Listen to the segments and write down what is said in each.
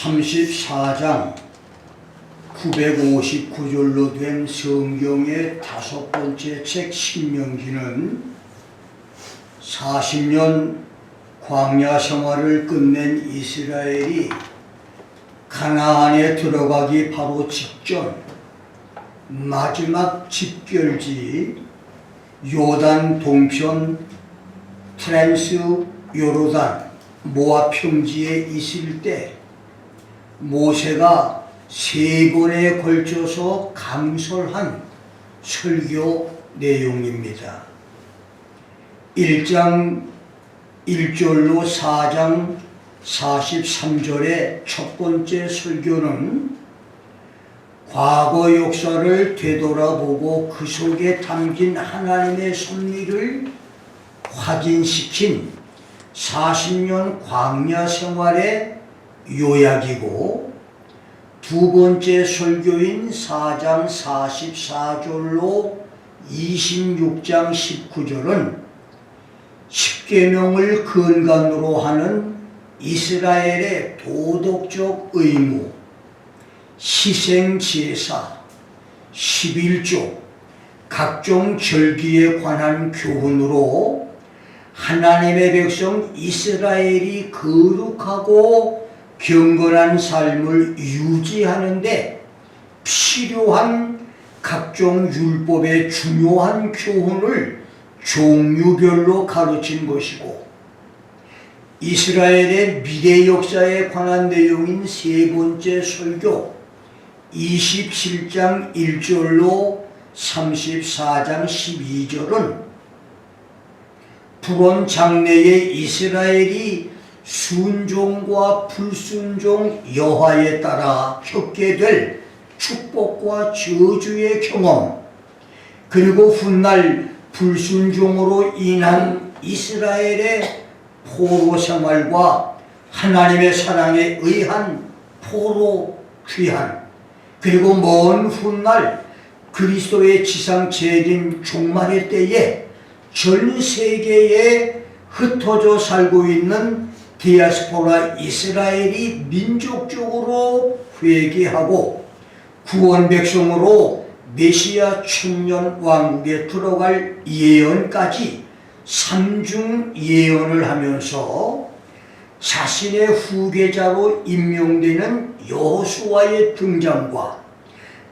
34장 959절로 된 성경의 5번째 책 신명기는 40년 광야 생활을 끝낸 이스라엘이 가나안에 들어가기 바로 직전 마지막 집결지 요단 동편 트랜스 요르단 모압 평지에 있을 때 모세가 3번에 걸쳐서 강설한 설교 내용입니다. 1장 1절로 4장 43절의 첫 번째 설교는 과거 역사를 되돌아보고 그 속에 담긴 하나님의 섭리를 확인시킨 40년 광야 생활의 요약이고, 두 번째 설교인 4장 44절로 26장 19절은 십계명을 근간으로 하는 이스라엘의 도덕적 의무, 희생제사, 11조, 각종 절기에 관한 교훈으로 하나님의 백성 이스라엘이 거룩하고 경건한 삶을 유지하는 데 필요한 각종 율법의 중요한 교훈을 종류별로 가르친 것이고, 이스라엘의 미래 역사에 관한 내용인 세 번째 설교 27장 1절로 34장 12절은 불온 장래에 이스라엘이 순종과 불순종 여호와에 따라 겪게 될 축복과 저주의 경험, 그리고 훗날 불순종으로 인한 이스라엘의 포로 생활과 하나님의 사랑에 의한 포로 귀환, 그리고 먼 훗날 그리스도의 지상 재림 종말의 때에 전 세계에 흩어져 살고 있는 디아스포라 이스라엘이 민족적으로 회개하고 구원 백성으로 메시아 천년 왕국에 들어갈 예언까지 3중 예언을 하면서 자신의 후계자로 임명되는 여호수아의 등장과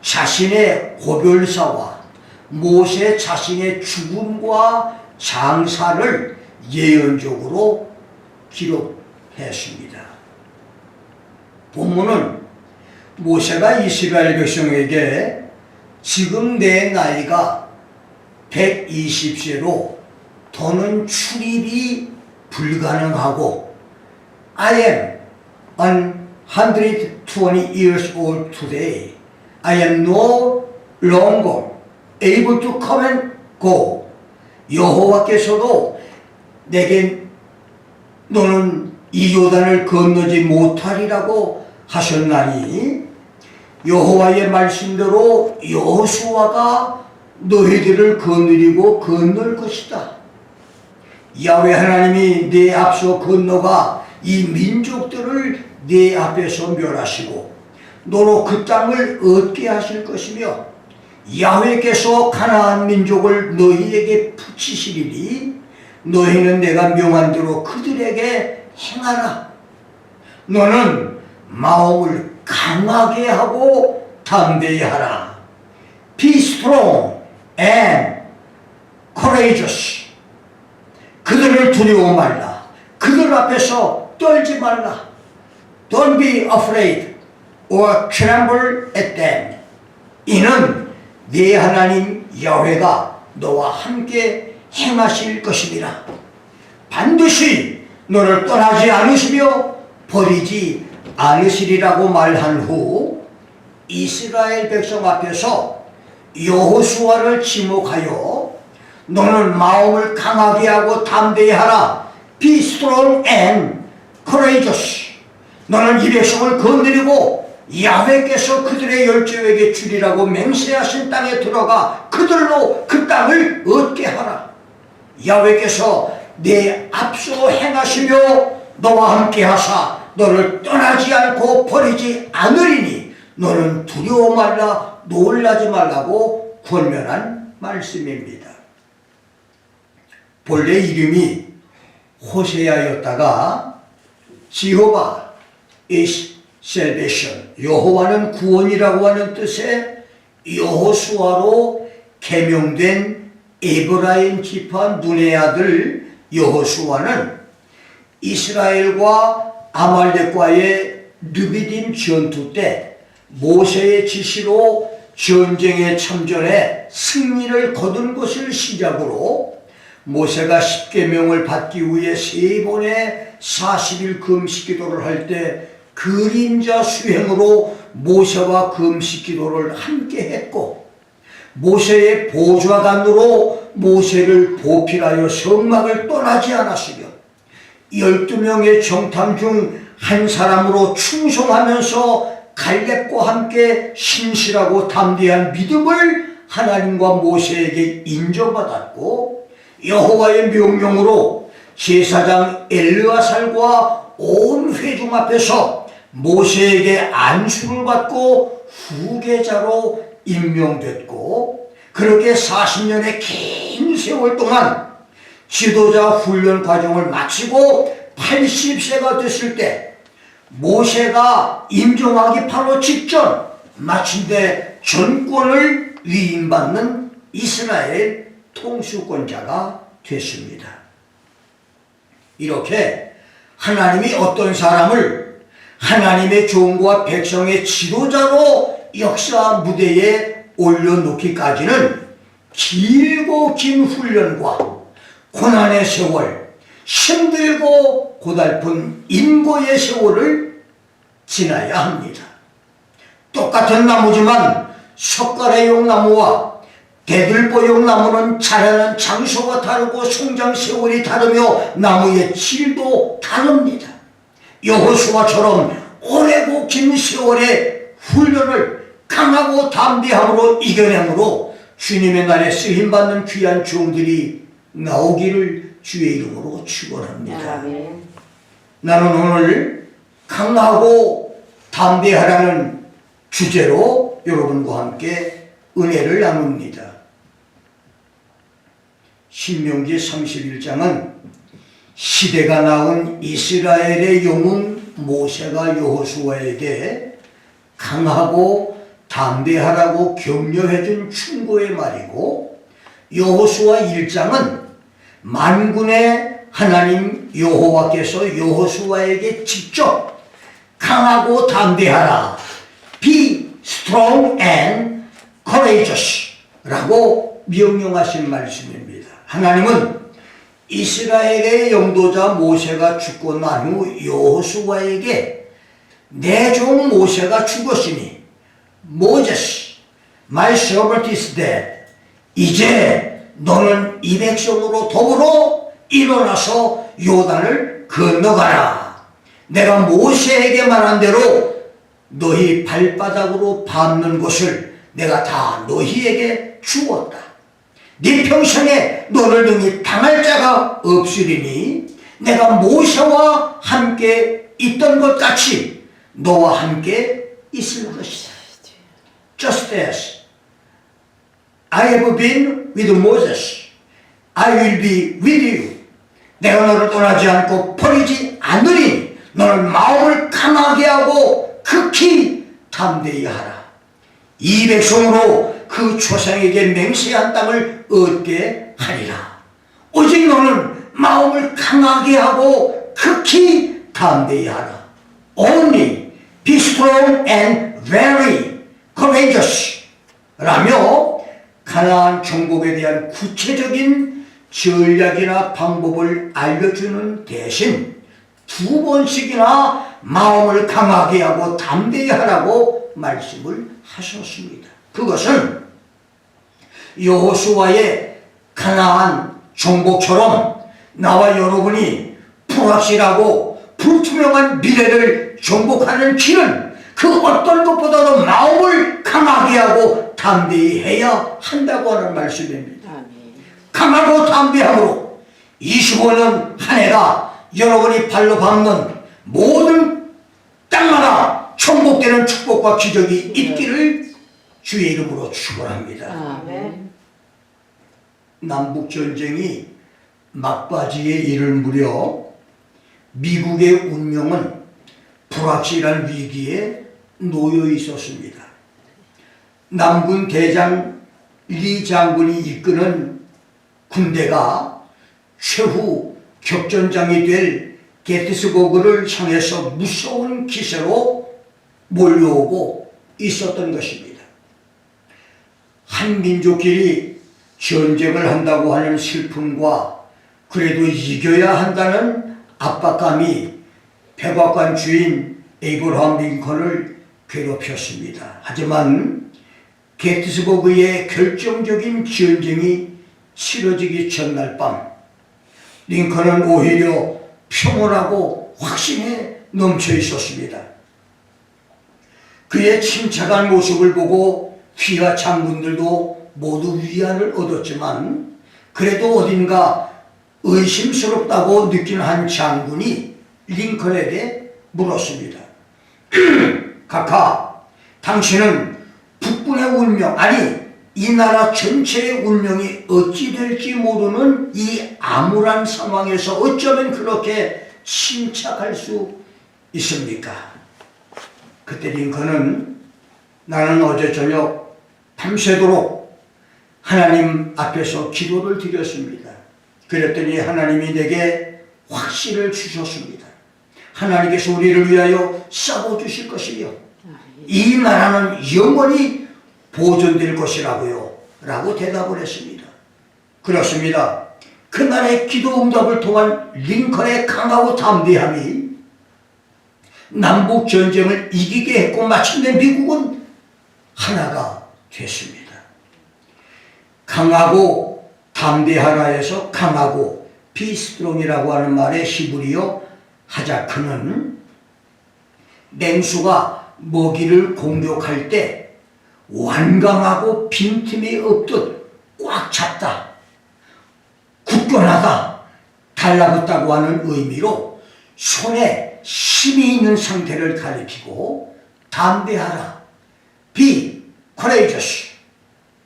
자신의 고별사와 모세 자신의 죽음과 장사를 예언적으로 기록했습니다. 본문은 모세가 이스라엘 백성에게 지금 내 나이가 120세로 더는 출입이 불가능하고 I am 120 years old today. I am no longer able to come and go. 여호와께서도 내게 너는 이 요단을 건너지 못하리라고 하셨나니 여호와의 말씀대로 여호수아가 너희들을 거느리고 건널 것이다. 야훼 하나님이 내 앞서 건너가 이 민족들을 내 앞에서 멸하시고 너로 그 땅을 얻게 하실 것이며, 야훼께서 가나안 민족을 너희에게 붙이시리니 너희는 내가 명한 대로 그들에게 행하라. 너는 마음을 강하게 하고 담대히 하라. Be strong and courageous. 그들을 두려워 말라. 그들 앞에서 떨지 말라. Don't be afraid or tremble at them. 이는 네 하나님 야훼가 너와 함께 행하실 것이니라. 반드시 너를 떠나지 않으시며 버리지 않으시리라고 말한 후 이스라엘 백성 앞에서 여호수아를 지목하여 너는 마음을 강하게 하고 담대히 하라. Be strong and courageous. 너는 이 백성을 건드리고 야훼께서 그들의 열조에게 주리라고 맹세하신 땅에 들어가 그들로 그 땅을 얻게 하라. 야훼께서 내 앞서 행하시며 너와 함께 하사 너를 떠나지 않고 버리지 않으리니 너는 두려워 말라 놀라지 말라고 권면한 말씀입니다. 본래 이름이 호세아였다가 지호바 is salvation, 여호와는 구원이라고 하는 뜻의 여호수아로 개명된 에브라임 지파 눈의 아들 여호수아는 이스라엘과 아말렉과의 르비딤 전투 때 모세의 지시로 전쟁에 참전해 승리를 거둔 것을 시작으로 모세가 십계명을 받기 위해 3번의 40일 금식기도를 할 때 그림자 수행으로 모세와 금식기도를 함께 했고, 모세의 보좌관으로 모세를 보필하여 성막을 떠나지 않았으며 12명의 정탐 중 한 사람으로 충성하면서 갈렙과 함께 신실하고 담대한 믿음을 하나님과 모세에게 인정받았고, 여호와의 명령으로 제사장 엘르아살과 온 회중 앞에서 모세에게 안수를 받고 후계자로 임명됐고, 그렇게 40년의 긴 세월 동안 지도자 훈련 과정을 마치고 80세가 됐을 때 모세가 임종하기 바로 직전 마침내 전권을 위임받는 이스라엘 통수권자가 됐습니다. 이렇게 하나님이 어떤 사람을 하나님의 종과 백성의 지도자로 역사 무대에 올려놓기까지는 길고 긴 훈련과 고난의 세월, 힘들고 고달픈 인고의 세월을 지나야 합니다. 똑같은 나무지만 석가래용 나무와 대들보용 나무는 자라는 장소가 다르고 성장 세월이 다르며 나무의 질도 다릅니다. 여호수아처럼 오래고 긴 세월의 훈련을 강하고 담대함으로 이겨내므로 주님의 날에 쓰임받는 귀한 종들이 나오기를 주의 이름으로 축원합니다. 나는 오늘 강하고 담대하라는 주제로 여러분과 함께 은혜를 나눕니다. 신명기 31장은 시대가 나온 이스라엘의 영웅 모세가 여호수아에게 강하고 담대하라고 격려해준 충고의 말이고, 여호수아 1장은 만군의 하나님 여호와께서 여호수아에게 직접 강하고 담대하라, be strong and courageous 라고 명령하신 말씀입니다. 하나님은 이스라엘의 영도자 모세가 죽고 난 후 여호수아에게 내 종 모세가 죽었으니 Moses, my servant is dead. 이제 너는 이 백성으로 더불어 일어나서 요단을 건너가라. 내가 모세에게 말한 대로 너희 발바닥으로 밟는 것을 내가 다 너희에게 주었다. 네 평생에 너를 능히 당할 자가 없으리니 내가 모세와 함께 있던 것 같이 너와 함께 있을 것이다. Just as I have been with Moses, I will be with you. 내가 너를 떠나지 않고 버리지 않으니 너는 마음을 강하게 하고 극히 담대히 하라. 이 백성으로 그 조상에게 맹세한 땅을 얻게 하리라. 오직 너는 마음을 강하게 하고 극히 담대히 하라. Only be strong and very courageous 라며 가나안 정복에 대한 구체적인 전략이나 방법을 알려주는 대신 2번씩이나 마음을 강하게 하고 담대히 하라고 말씀을 하셨습니다. 그것은 여호수아의 가나안 정복처럼 나와 여러분이 불확실하고 불투명한 미래를 정복하는 길은 그 어떤 것보다도 마음을 강하게 하고 담대히 해야 한다고 하는 말씀입니다. 강하고 담대함으로 25년 한 해가 여러분이 발로 밟는 모든 땅마다 천복되는 축복과 기적이 있기를 주의 이름으로 축원합니다. 남북전쟁이 막바지에 이를 무렵 미국의 운명은 불확실한 위기에 놓여 있었습니다. 남군 대장 리 장군이 이끄는 군대가 최후 격전장이 될 게티스버그를 향해서 무서운 기세로 몰려오고 있었던 것입니다. 한 민족끼리 전쟁을 한다고 하는 슬픔과 그래도 이겨야 한다는 압박감이 백악관 주인 에이브러함 링컨을 괴롭혔습니다. 하지만 게티스버그의 결정적인 전쟁이 치러지기 전날 밤 링컨은 오히려 평온하고 확신에 넘쳐 있었습니다. 그의 침착한 모습을 보고 휘하 장군들도 모두 위안을 얻었지만 그래도 어딘가 의심스럽다고 느낀 한 장군이 링컨에게 물었습니다. 카카, 당신은 북군의 운명, 아니 이 나라 전체의 운명이 어찌 될지 모르는 이 암울한 상황에서 어쩌면 그렇게 침착할 수 있습니까? 그때 링컨은 나는 어제 저녁 밤새도록 하나님 앞에서 기도를 드렸습니다. 그랬더니 하나님이 내게 확신을 주셨습니다. 하나님께서 우리를 위하여 싸워주실 것이요 이 나라는 영원히 보존될 것이라고요 라고 대답을 했습니다. 그렇습니다. 그날의 기도 응답을 통한 링컨의 강하고 담대함이 남북 전쟁을 이기게 했고 마침내 미국은 하나가 됐습니다. 강하고 담대하라에서 강하고 비스트롱이라고 하는 말의 히브리어 하자크는 맹수가 먹이를 공격할 때 완강하고 빈틈이 없듯 꽉 잡다, 굳건하다, 달라붙다고 하는 의미로 손에 힘이 있는 상태를 가리키고 담대하라, be courageous,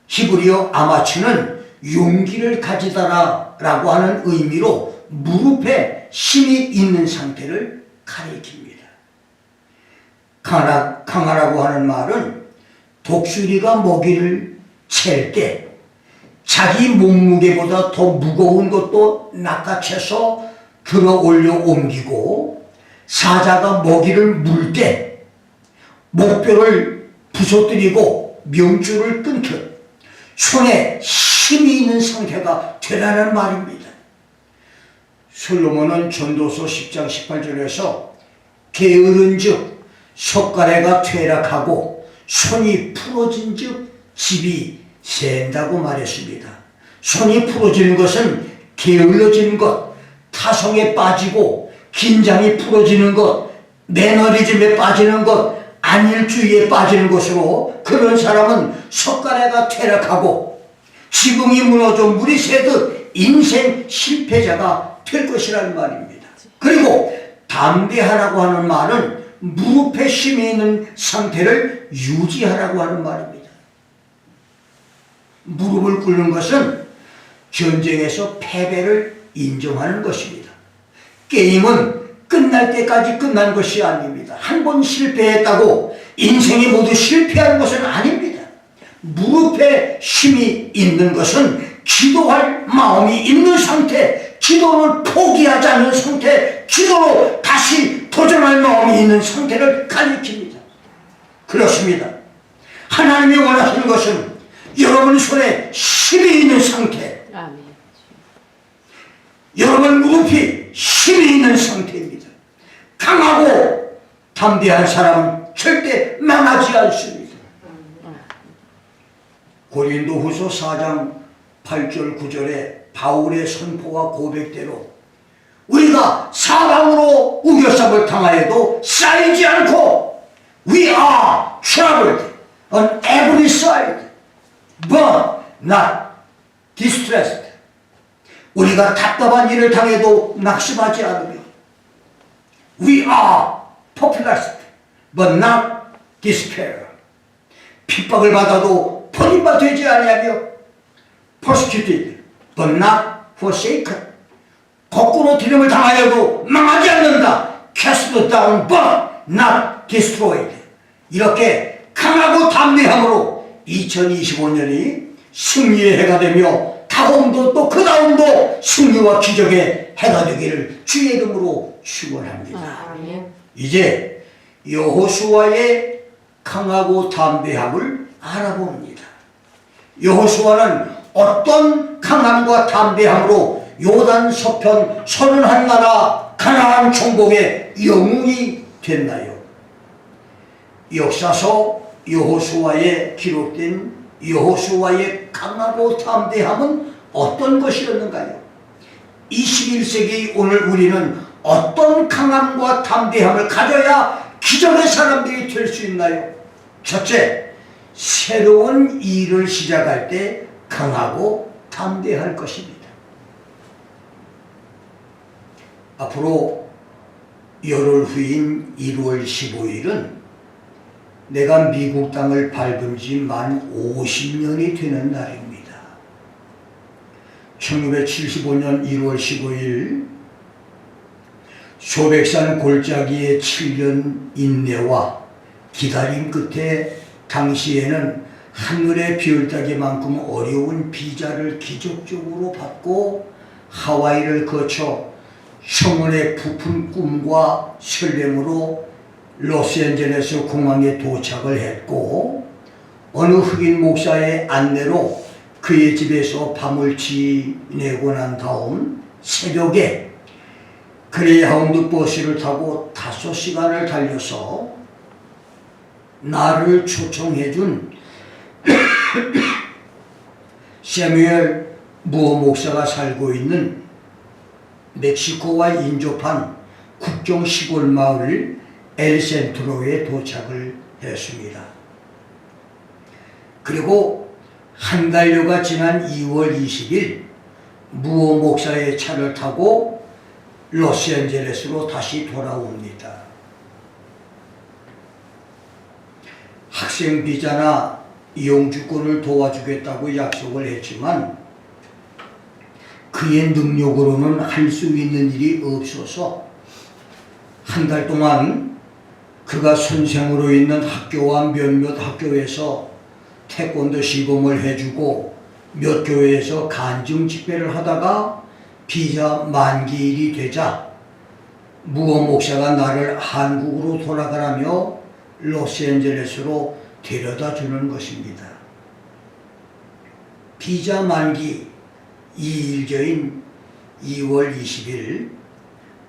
히브리어 아마추는 용기를 가지다라 라고 하는 의미로 무릎에 힘이 있는 상태를 가리킵니다. 강하라고 하는 말은 독수리가 먹이를 챌 때 자기 몸무게보다 더 무거운 것도 낚아채서 들어 올려 옮기고 사자가 먹이를 물 때 목뼈를 부서뜨리고 명줄을 끊듯 손에 힘이 있는 상태가 되라는 말입니다. 솔로몬은 전도서 10장 18절에서 게으른 즉 석가래가 퇴락하고 손이 풀어진 즉 집이 샌다고 말했습니다. 손이 풀어지는 것은 게을러지는 것, 타성에 빠지고 긴장이 풀어지는 것, 매너리즘에 빠지는 것, 안일주의에 빠지는 것으로 그런 사람은 석가래가 퇴락하고 지붕이 무너져 물이 새듯 인생 실패자가 될 것이라는 말입니다. 그리고 담대하라고 하는 말은 무릎에 힘이 있는 상태를 유지하라고 하는 말입니다. 무릎을 꿇는 것은 전쟁에서 패배를 인정하는 것입니다. 게임은 끝날 때까지 끝난 것이 아닙니다. 한 번 실패했다고 인생이 모두 실패하는 것은 아닙니다. 무릎에 힘이 있는 것은 기도할 마음이 있는 상태, 기도를 포기하지 않는 상태, 기도로 다시 도전할 마음이 있는 상태를 가리킵니다. 그렇습니다. 하나님이 원하시는 것은 여러분 손에 힘이 있는 상태, 여러분 무릎이 힘이 있는 상태입니다. 강하고 담대한 사람은 절대 망하지 않습니다. 고린도후서 4장 8절 9절에 바울의 선포와 고백대로 우리가 사방으로 우겨쌈을 당하여도 쌓이지 않고 We are troubled on every side but not distressed. 우리가 답답한 일을 당해도 낙심하지 않으며 We are perplexed. but not despair. 핍박을 받아도 버림바 되지 아니하며 persecuted but not forsaken. 거꾸로 디름을 당하여도 망하지 않는다. cast down but not destroyed. 이렇게 강하고 담대함으로 2025년이 승리의 해가 되며 다음도 또 그 다음도 승리와 기적의 해가 되기를 주의 이름으로 축원합니다. 이제 여호수아의 강하고 담대함을 알아봅니다. 여호수아는 어떤 강함과 담대함으로 요단 서편 31나라 가나안 정복의 영웅이 됐나요? 역사서 여호수아에 기록된 여호수아의 강하고 담대함은 어떤 것이었는가요? 21세기 오늘 우리는 어떤 강함과 담대함을 가져야 기적의 사람들이 될 수 있나요? 첫째, 새로운 일을 시작할 때 강하고 담대할 것입니다. 앞으로 열흘 후인 1월 15일은 내가 미국 땅을 밟은 지 만 50년이 되는 날입니다. 1975년 1월 15일 소백산 골짜기의 7년 인내와 기다림 끝에 당시에는 하늘의 별 따기만큼 어려운 비자를 기적적으로 받고 하와이를 거쳐 청혼의 부푼 꿈과 설렘으로 로스앤젤레스 공항에 도착을 했고 어느 흑인 목사의 안내로 그의 집에서 밤을 지내고 난 다음 새벽에 그레이하운드 버스를 타고 5시간을 달려서 나를 초청해준 세뮤엘 무어 목사가 살고 있는 멕시코와 인접한 국경 시골 마을 엘센트로에 도착을 했습니다. 그리고 한 달여가 지난 2월 20일 무어 목사의 차를 타고 로스앤젤레스로 다시 돌아옵니다. 학생 비자나 영주권을 도와주겠다고 약속을 했지만 그의 능력으로는 할 수 있는 일이 없어서 한 달 동안 그가 선생으로 있는 학교와 몇몇 학교에서 태권도 시범을 해주고 몇 교회에서 간증 집회를 하다가 비자 만기일이 되자 무어 목사가 나를 한국으로 돌아가라며 로스앤젤레스로 데려다 주는 것입니다. 비자 만기 2일 전인 2월 20일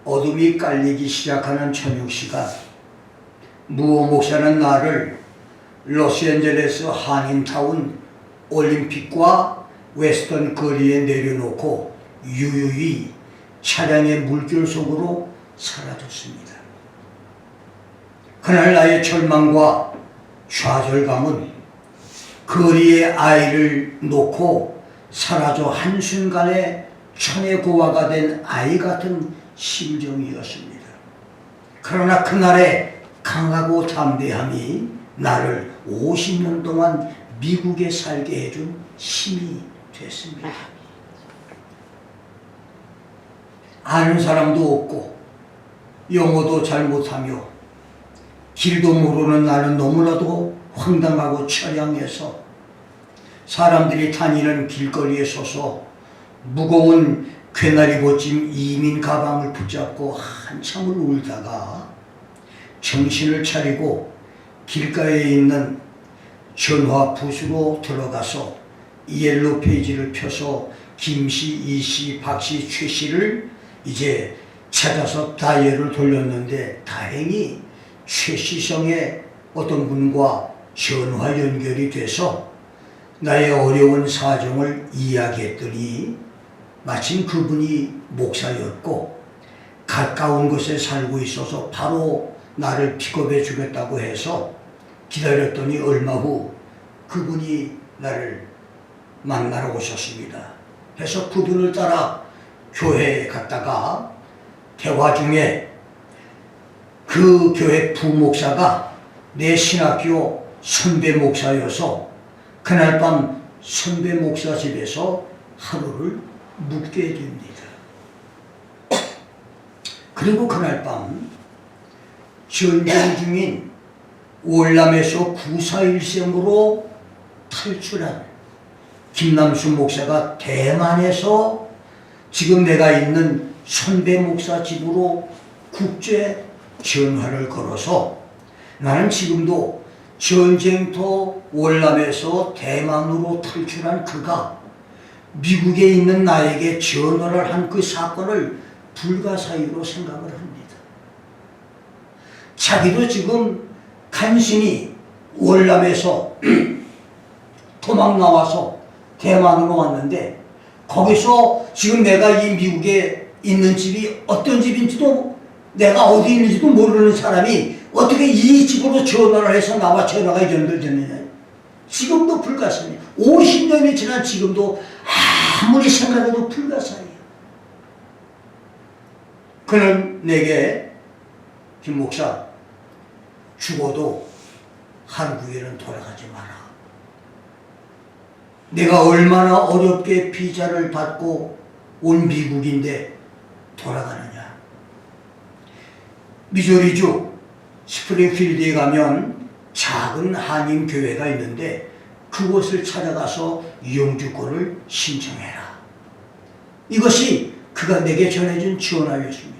어둠이 깔리기 시작하는 저녁 시간 무어 목사는 나를 로스앤젤레스 한인타운 올림픽과 웨스턴 거리에 내려놓고 유유히 차량의 물결 속으로 사라졌습니다. 그날 나의 절망과 좌절감은 거리에 아이를 놓고 사라져 한순간에 천의 고아가 된 아이 같은 심정이었습니다. 그러나 그날의 강하고 담대함이 나를 50년 동안 미국에 살게 해준 힘이 됐습니다. 아는 사람도 없고 영어도 잘 못하며 길도 모르는 나는 너무나도 황당하고 처량해서 사람들이 다니는 길거리에 서서 무거운 괴나리 벗짐 이민 가방을 붙잡고 한참을 울다가 정신을 차리고 길가에 있는 전화 부스로 들어가서 옐로 페이지를 펴서 김씨, 이씨, 박씨, 최씨를 이제 찾아서 다이얼을 돌렸는데 다행히 최씨성의 어떤 분과 전화 연결이 돼서 나의 어려운 사정을 이야기했더니 마침 그분이 목사였고 가까운 곳에 살고 있어서 바로 나를 픽업해 주겠다고 해서 기다렸더니 얼마 후 그분이 나를 만나러 오셨습니다. 그래서 그분을 따라 교회에 갔다가 대화 중에 그 교회 부목사가 내 신학교 선배 목사여서 그날 밤 선배 목사 집에서 하루를 묵게 됩니다. 그리고 그날 밤 전쟁 중인 월남에서 9.4.1sem으로 탈출한 김남수 목사가 대만에서 지금 내가 있는 선배 목사 집으로 국제 전화를 걸어서 나는 지금도 전쟁터 월남에서 대만으로 탈출한 그가 미국에 있는 나에게 전화를 한 그 사건을 불가사의로 생각을 합니다. 자기도 지금 간신히 월남에서 도망 나와서 대만으로 왔는데 거기서 지금 내가 이 미국에 있는 집이 어떤 집인지도 내가 어디 있는지도 모르는 사람이 어떻게 이 집으로 전화를 해서 나와 전화가 연결되느냐. 지금도 불가사의해요. 50년이 지난 지금도 아무리 생각해도 불가사의해요. 그는 내게 김 목사 죽어도 한국에는 돌아가지 마라. 내가 얼마나 어렵게 비자를 받고 온 미국인데 돌아가느냐. 미조리주 스프링필드에 가면 작은 한인 교회가 있는데 그곳을 찾아가서 영주권을 신청해라. 이것이 그가 내게 전해준 전화였습니다.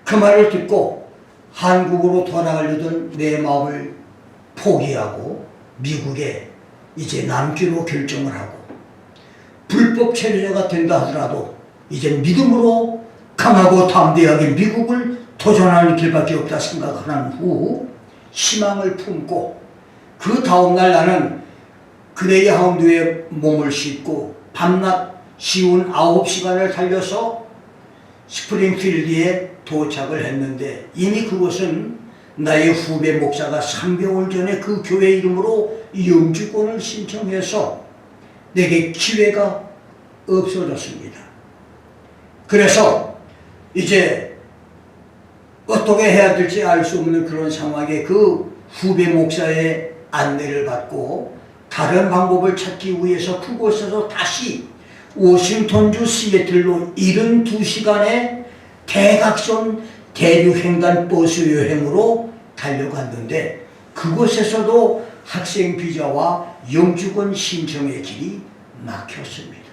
그 말을 듣고 한국으로 돌아가려던 내 마음을 포기하고 미국에 이제 남기로 결정을 하고 불법 체류자가 된다 하더라도 이제 믿음으로 강하고 담대하게 미국을 도전하는 길밖에 없다 생각한 후 희망을 품고 그 다음날 나는 그레이 하운드에 몸을 싣고 밤낮 쉬운 9시간을 달려서 스프링필드에 도착을 했는데 이미 그곳은 나의 후배 목사가 3개월 전에 그 교회 이름으로 영주권을 신청해서 내게 기회가 없어졌습니다. 그래서 이제 어떻게 해야 될지 알 수 없는 그런 상황에 그 후배 목사의 안내를 받고 다른 방법을 찾기 위해서 그곳에서 다시 워싱턴주 시애틀로 72시간의 대각선 대륙횡단 버스 여행으로 달려갔는데 그곳에서도 학생 비자와 영주권 신청의 길이 막혔습니다.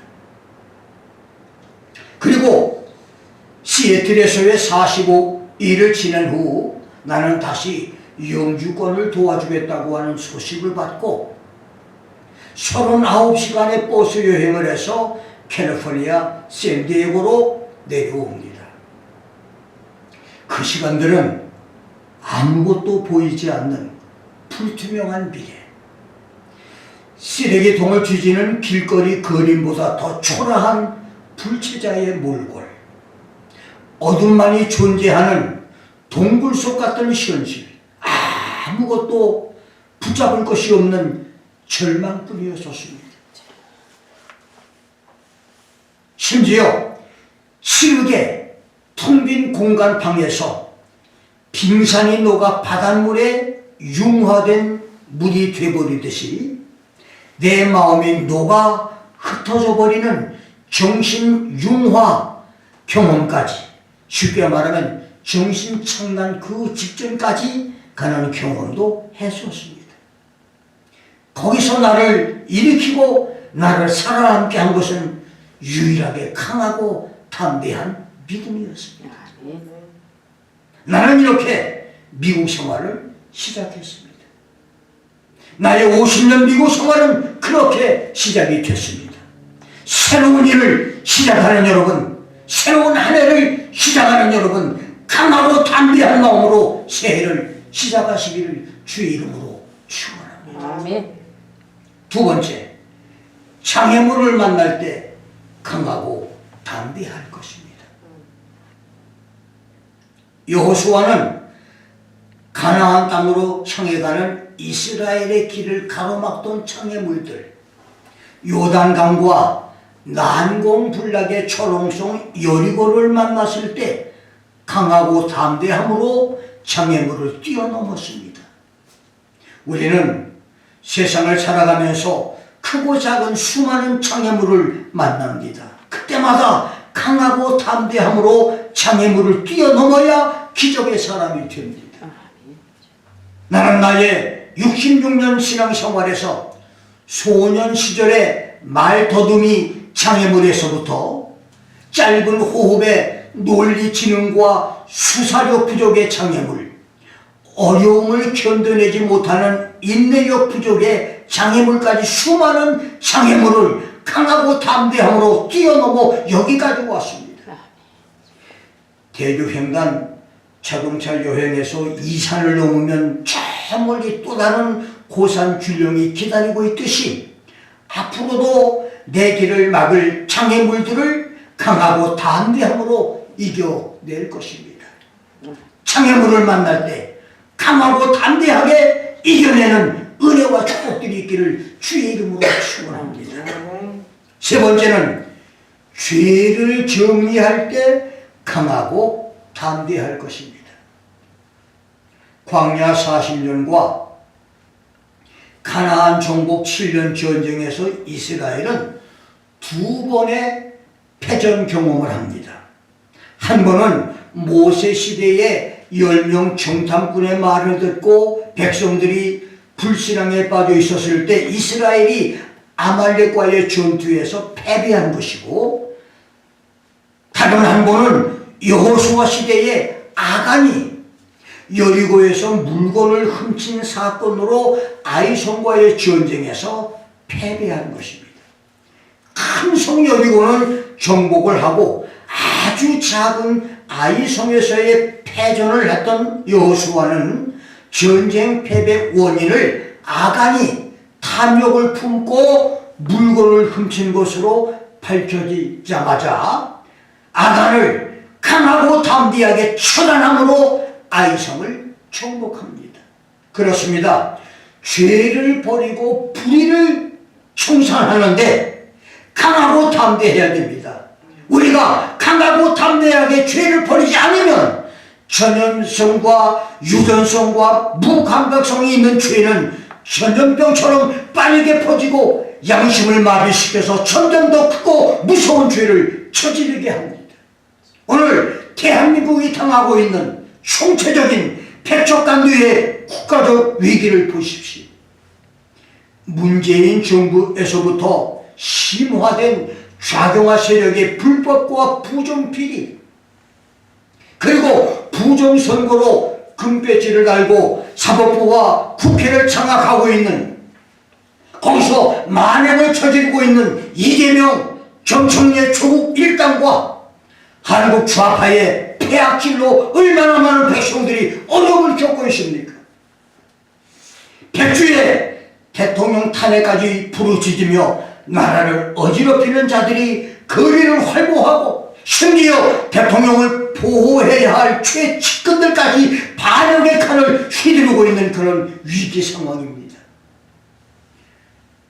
그리고 시애틀에서의 45일을 지난 후 나는 다시 영주권을 도와주겠다고 하는 소식을 받고 39시간의 버스 여행을 해서 캘리포니아 샌디에고로 내려옵니다. 그 시간들은 아무것도 보이지 않는 불투명한 미래, 쓰레기통을 뒤지는 길거리 그림보다 더 초라한 불체자의 몰골, 어둠만이 존재하는 동굴 속 같은 현실, 아무것도 붙잡을 것이 없는 절망뿐이었습니다. 심지어 치르게 텅 빈 공간 방에서 빙산이 녹아 바닷물에 융화된 물이 되어버리듯이 내 마음이 녹아 흩어져 버리는 정신 융화 경험까지, 쉽게 말하면 정신 청란 그 직전까지 가는 경험도 했었습니다. 거기서 나를 일으키고 나를 살아남게 한 것은 유일하게 강하고 담대한 믿음이었습니다. 나는 이렇게 미국 생활을 시작했습니다. 나의 50년 미국 생활은 그렇게 시작이 됐습니다. 새로운 일을 시작하는 여러분, 새로운 한 해를 시작하는 여러분, 강하고 담대한 마음으로 새해를 시작하시기를 주의 이름으로 축원합니다. 아멘. 두 번째, 장애물을 만날 때 강하고 담대할 것입니다. 여호수아는 가나안 땅으로 향해 가는 이스라엘의 길을 가로막던 장애물들, 요단강과 난공불락의 초롱성 여리고를 만났을 때 강하고 담대함으로 장애물을 뛰어넘었습니다. 우리는 세상을 살아가면서 크고 작은 수많은 장애물을 만납니다. 그때마다 강하고 담대함으로 장애물을 뛰어넘어야 기적의 사람이 됩니다. 나는 나의 66년 신앙생활에서 소년 시절에 말더듬이 장애물에서부터 짧은 호흡의 논리지능과 수사력 부족의 장애물, 어려움을 견뎌내지 못하는 인내력 부족의 장애물까지 수많은 장애물을 강하고 담대함으로 뛰어넘어 여기까지 왔습니다. 대교횡단 자동차 여행에서 이 산을 넘으면 저 멀리 또 다른 고산 균령이 기다리고 있듯이 앞으로도 내 길을 막을 장애물들을 강하고 담대함으로 이겨낼 것입니다. 장애물을 만날 때 강하고 담대하게 이겨내는 은혜와 축복들이 있기를 주의 이름으로 축원합니다. 세 번째는 죄를 정리할 때 강하고 담대할 것입니다. 광야 40년과 가나안 정복 7년 전쟁에서 이스라엘은 두 번의 패전 경험을 합니다. 한 번은 모세 시대에 10명 정탐꾼의 말을 듣고 백성들이 불신앙에 빠져 있었을 때 이스라엘이 아말렉과의 전투에서 패배한 것이고, 다른 한 번은 여호수아 시대에 아간이 여리고에서 물건을 훔친 사건으로 아이성과의 전쟁에서 패배한 것입니다. 큰 성 여리고는 정복을 하고 아주 작은 아이성에서의 패전을 했던 여호수아는 전쟁 패배 원인을 아간이 탐욕을 품고 물건을 훔친 것으로 밝혀지자마자 아간을 강하고 담대하게 처단함으로 아이성을 정복합니다. 그렇습니다. 죄를 버리고 불의를 청산하는데 강하고 담대해야 됩니다. 우리가 강하고 담대하게 죄를 버리지 않으면 전염성과 유전성과 무감각성이 있는 죄는 전염병처럼 빠르게 퍼지고 양심을 마비시켜서 점점 더 크고 무서운 죄를 저지르게 합니다. 오늘 대한민국이 당하고 있는 총체적인 백척간두의 국가적 위기를 보십시오. 문재인 정부에서부터 심화된 좌경화 세력의 불법과 부정비리, 그리고 부정선거로 금배지를 달고 사법부와 국회를 장악하고 있는, 거기서 만행을 저지르고 있는 이재명, 정청래 조국 일당과 한국 좌파의 폐악질로 얼마나 많은 백성들이 어려움을 겪고 있습니까? 백주에 대통령 탄핵까지 부르짖으며 나라를 어지럽히는 자들이 거리를 활보하고 심지어 대통령을 보호해야 할 최측근들까지 반역의 칼을 휘두르고 있는 그런 위기 상황입니다.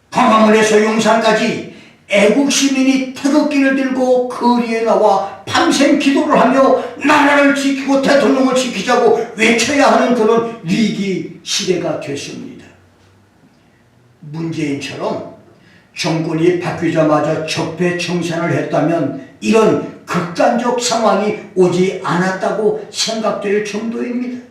광화문에서 용산까지 애국 시민이 태극기를 들고 거리에 나와 밤샘 기도를 하며 나라를 지키고 대통령을 지키자고 외쳐야 하는 그런 위기 시대가 됐습니다. 문재인처럼 정권이 바뀌자마자 적폐청산을 했다면 이런 극단적 상황이 오지 않았다고 생각될 정도입니다.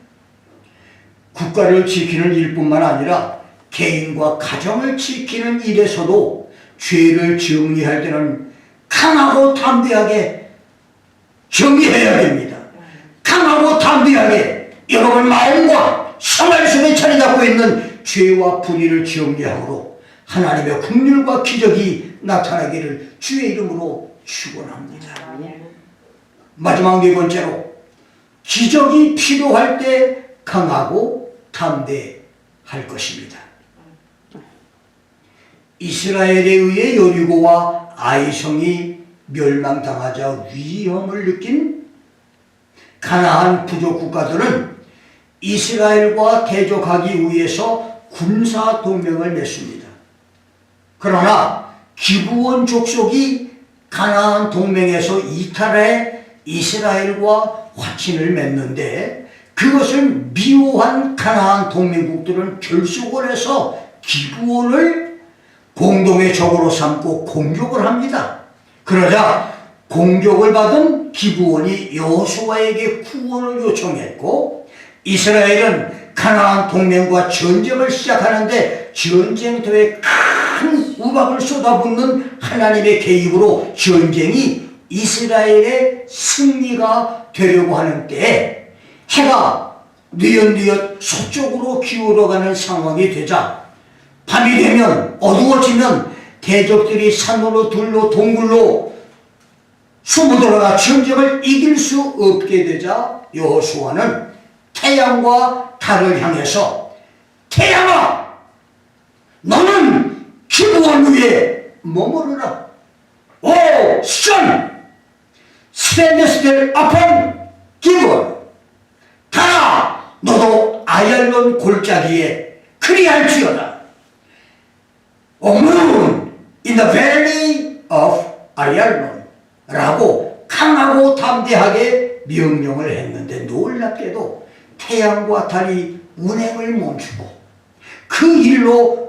국가를 지키는 일뿐만 아니라 개인과 가정을 지키는 일에서도 죄를 정리할 때는 강하고 담대하게 정리해야 됩니다. 강하고 담대하게 여러분 마음과 생활 속에 자리 잡고 있는 죄와 불의를 정리함으로 하나님의 긍휼과 기적이 나타나기를 주의 이름으로 축원합니다. 마지막 네 번째로, 기적이 필요할 때 강하고 담대할 것입니다. 이스라엘에 의해 여리고와 아이성이 멸망당하자 위험을 느낀 가나안 부족 국가들은 이스라엘과 대적하기 위해서 군사 동맹을 맺습니다. 그러나 기브온 족속이 가나안 동맹에서 이탈해 이스라엘과 화친을 맺는데 그것을 미워한 가나안 동맹국들은 결속을 해서 기브온을 공동의 적으로 삼고 공격을 합니다. 그러자 공격을 받은 기브온이 여호수아에게 구원을 요청했고 이스라엘은 가나안 동맹과 전쟁을 시작하는데 전쟁터에 큰 우박을 쏟아붓는 하나님의 개입으로 전쟁이 이스라엘의 승리가 되려고 하는 때에 해가 뉘엿뉘엿 서쪽으로 기울어가는 상황이 되자 밤이 되면 어두워지면 대적들이 산으로 들로 동굴로 숨어들어가 전쟁을 이길 수 없게 되자 여호수아는 태양과 달을 향해서 태양아 너는 기브온 위에 머무르라. 오 sun stand still upon 기브온. 달아 너도 아얄론 골짜기에 그리할지어다. O moon in the valley of 아얄론 라고 강하고 담대하게 명령을 했는데 놀랍게도 태양과 달이 운행을 멈추고 그 일로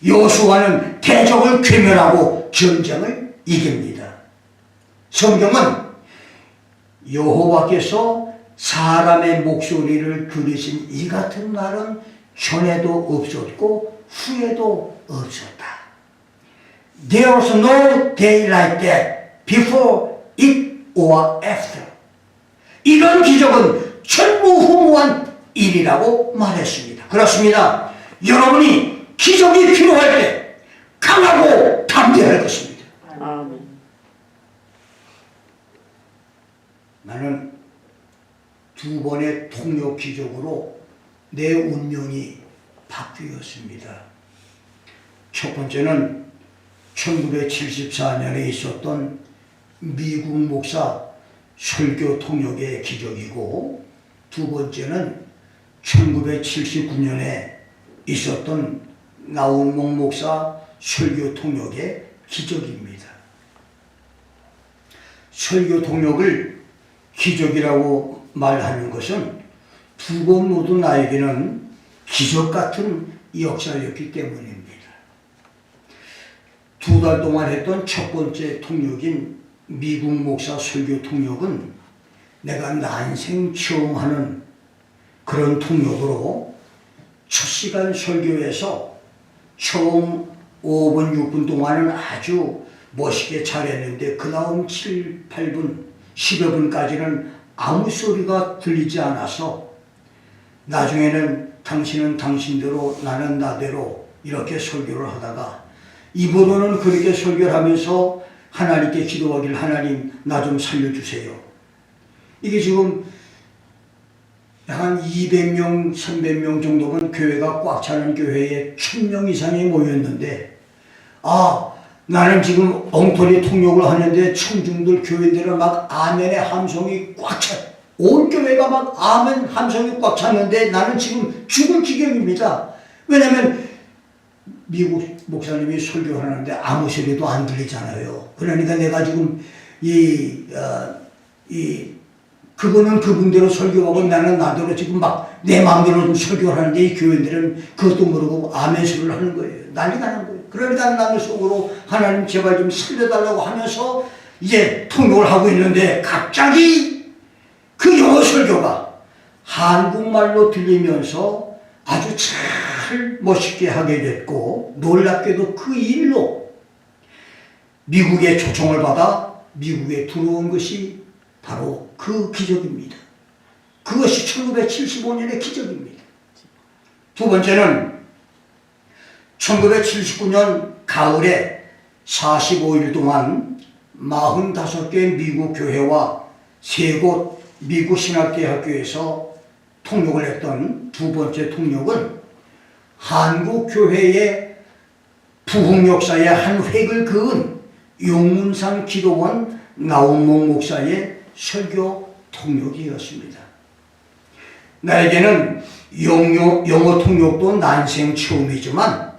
여호수아는 대적을 괴멸하고 전쟁을 이깁니다. 성경은 여호와께서 사람의 목소리를 들으신 이 같은 말은 전에도 없었고 후에도 없었다. There was no day like that before it or after. 이런 기적은 전무후무한 일이라고 말했습니다. 그렇습니다. 여러분이 기적이 필요할 때 강하고 담대할 것입니다. 아멘. 나는 두 번의 통역 기적으로 내 운명이 바뀌었습니다. 첫 번째는 1974년에 있었던 미국 목사 설교 통역의 기적이고 두 번째는 1979년에 있었던 나훈목 목사 설교 통역의 기적입니다. 설교 통역을 기적이라고 말하는 것은 두 번 모두 나에게는 기적 같은 역사였기 때문입니다. 두 달 동안 했던 첫 번째 통역인 미국 목사 설교 통역은 내가 난생 처음 하는 그런 통역으로 첫 시간 설교에서 처음 5분, 6분 동안은 아주 멋있게 잘했는데 그 다음 7, 8분, 10여 분까지는 아무 소리가 들리지 않아서 나중에는 당신은 당신대로 나는 나대로 이렇게 설교를 하다가 입으로는 그렇게 설교를 하면서 하나님께 기도하길 하나님 나 좀 살려주세요. 이게 지금 한 200명, 300명 정도면 교회가 꽉 차는 교회에 1000명 이상이 모였는데 나는 지금 엉터리 통역을 하는데 청중들 교인들은 막 아멘의 함성이 꽉 차. 온 교회가 막 아멘 함성이 꽉 찼는데 나는 지금 죽을 지경입니다. 왜냐하면 미국 목사님이 설교하는데 아무 소리도 안 들리잖아요. 그러니까 내가 지금 그분은 그분대로 설교하고 나는 나대로 지금 막 내 마음대로 좀 설교를 하는데 이 교인들은 그것도 모르고 아멘 소리를 하는 거예요. 난리가 난 거예요. 그러니까 나는 속으로 하나님 제발 좀 살려달라고 하면서 이제 통역을 하고 있는데 갑자기 그 영어 설교가 한국말로 들리면서 아주 잘 멋있게 하게 됐고 놀랍게도 그 일로 미국의 초청을 받아 미국에 들어온 것이 바로 그 기적입니다. 그것이 1975년의 기적입니다. 두 번째는 1979년 가을에 45일 동안 45개 미국 교회와 3곳 미국 신학대학교에서 통역을 했던 두 번째 통역은 한국 교회의 부흥 역사의 한 획을 그은 용문산 기도원 나훈목 목사의 설교 통역이었습니다. 나에게는 영어 통역도 난생 처음이지만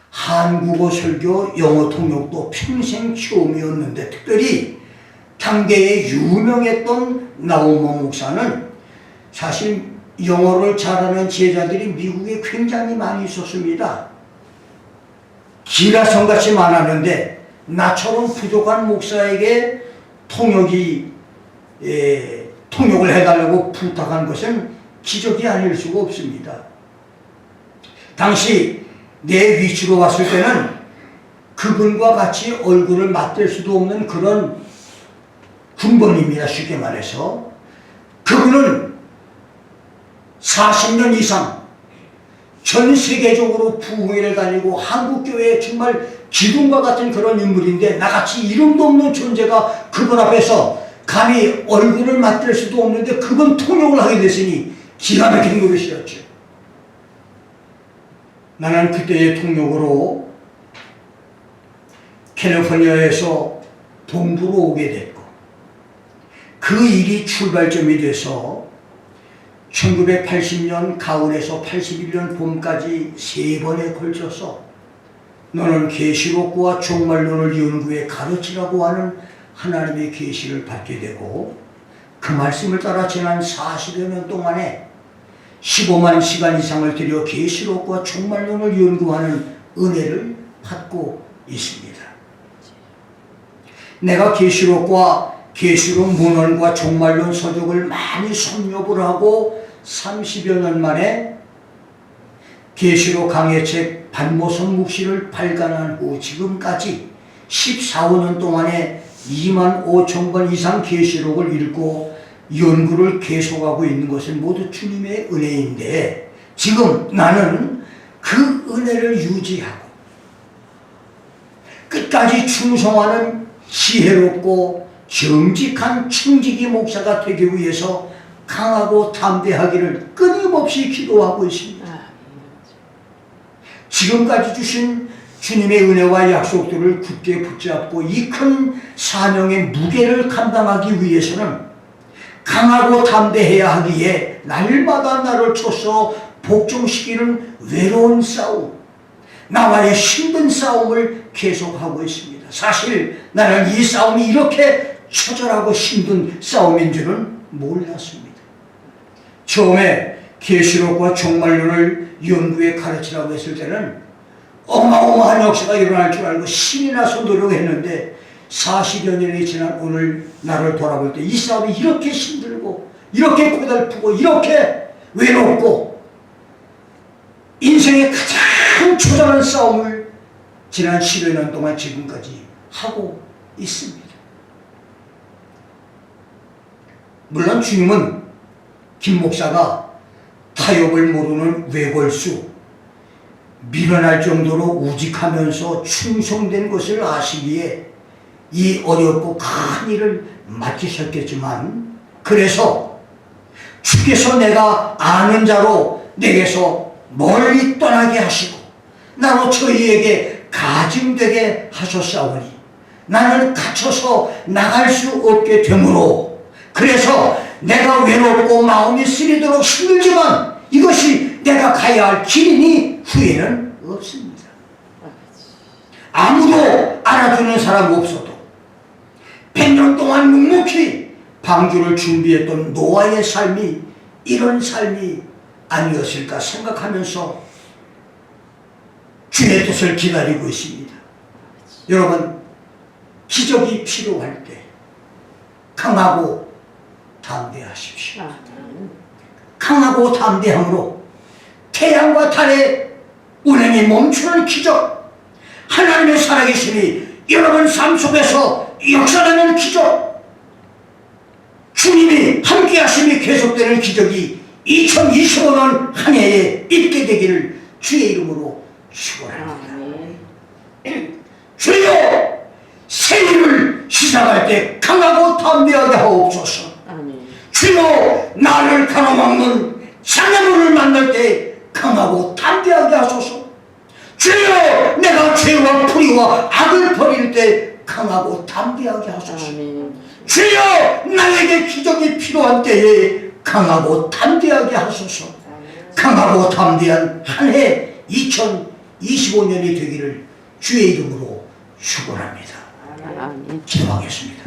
한국어 설교 영어 통역도 평생 처음이었는데 특별히 당대에 유명했던 나우먼 목사는 사실 영어를 잘하는 제자들이 미국에 굉장히 많이 있었습니다. 기라성같이 많았는데 나처럼 부족한 목사에게 통역을 해달라고 부탁한 것은 기적이 아닐 수가 없습니다. 당시 내 위치로 왔을 때는 그분과 같이 얼굴을 맞댈 수도 없는 그런 군번입니다. 쉽게 말해서 그분은 40년 이상 전 세계적으로 부흥회를 다니고 한국교회에 정말 기둥과 같은 그런 인물인데 나같이 이름도 없는 존재가 그분 앞에서 감히 얼굴을 맞댈 수도 없는데 그분 통역을 하게 됐으니 기가 막힌 노릇이었죠. 나는 그때의 통역으로 캘리포니아에서 동부로 오게 됐고 그 일이 출발점이 돼서 1980년 가을에서 81년 봄까지 3번에 걸쳐서 너는 계시록과 종말론을 연구해 가르치라고 하는 하나님의 계시를 받게 되고 그 말씀을 따라 지난 40여 년 동안에 15만 시간 이상을 들여 계시록과 종말론을 연구하는 은혜를 받고 있습니다. 내가 계시록과 계시록 문헌과 종말론 서적을 많이 섭렵을 하고 30여 년 만에 계시록 강해책 반모선 묵시를 발간한 후 지금까지 14, 15년 동안에 2만 5천 번 이상 계시록을 읽고 연구를 계속하고 있는 것은 모두 주님의 은혜인데 지금 나는 그 은혜를 유지하고 끝까지 충성하는 지혜롭고 정직한 청지기 목사가 되기 위해서 강하고 담대하기를 끊임없이 기도하고 있습니다. 지금까지 주신 주님의 은혜와 약속들을 굳게 붙잡고 이 큰 사명의 무게를 감당하기 위해서는 강하고 담대해야 하기에 날마다 나를 쳐서 복종시키는 외로운 싸움, 나와의 힘든 싸움을 계속하고 있습니다. 사실 나는 이 싸움이 이렇게 처절하고 힘든 싸움인 줄은 몰랐습니다. 처음에 계시록과 종말론을 연구에 가르치라고 했을 때는 어마어마한 역사가 일어날 줄 알고 신이 나서 노력했는데 40여 년이 지난 오늘 나를 돌아볼 때 이 싸움이 이렇게 힘들고 이렇게 고달프고 이렇게 외롭고 인생의 가장 처절한 싸움을 지난 10여 년 동안 지금까지 하고 있습니다. 물론 주님은 김 목사가 타협을 모르는 외골수, 미련할 정도로 우직하면서 충성된 것을 아시기에 이 어렵고 큰 일을 맡기셨겠지만 그래서 주께서 내가 아는 자로 내게서 멀리 떠나게 하시고 나로 저희에게 가증되게 하셨사오니 나는 갇혀서 나갈 수 없게 되므로 그래서 내가 외롭고 마음이 쓰리도록 힘들지만 이것이 내가 가야 할 길이니 후회는 없습니다. 아무도 알아주는 사람 없어도 100년 동안 묵묵히 방주를 준비했던 노아의 삶이 이런 삶이 아니었을까 생각하면서 주의 뜻을 기다리고 있습니다. 여러분, 기적이 필요할 때 강하고 담대하십시오. 강하고 담대함으로 태양과 달의 운행이 멈추는 기적, 하나님의 살아계심이 여러분 삶 속에서 역사하는 기적, 주님이 함께 하심이 계속되는 기적이 2025년 한 해에 있게 되기를 주의 이름으로 축원합니다. 주여, 새해를 시작할 때 강하고 담대하게 하옵소서. 주여, 나를 가로막는 장애물을 만날 때 강하고 담대하게 하소서. 주여, 내가 죄와 불의와 악을 버릴 때 강하고 담대하게 하소서. 주여, 나에게 기적이 필요한 때에 강하고 담대하게 하소서. 강하고 담대한 한 해 2025년이 되기를 주의 이름으로 축원합니다. 기도하겠습니다.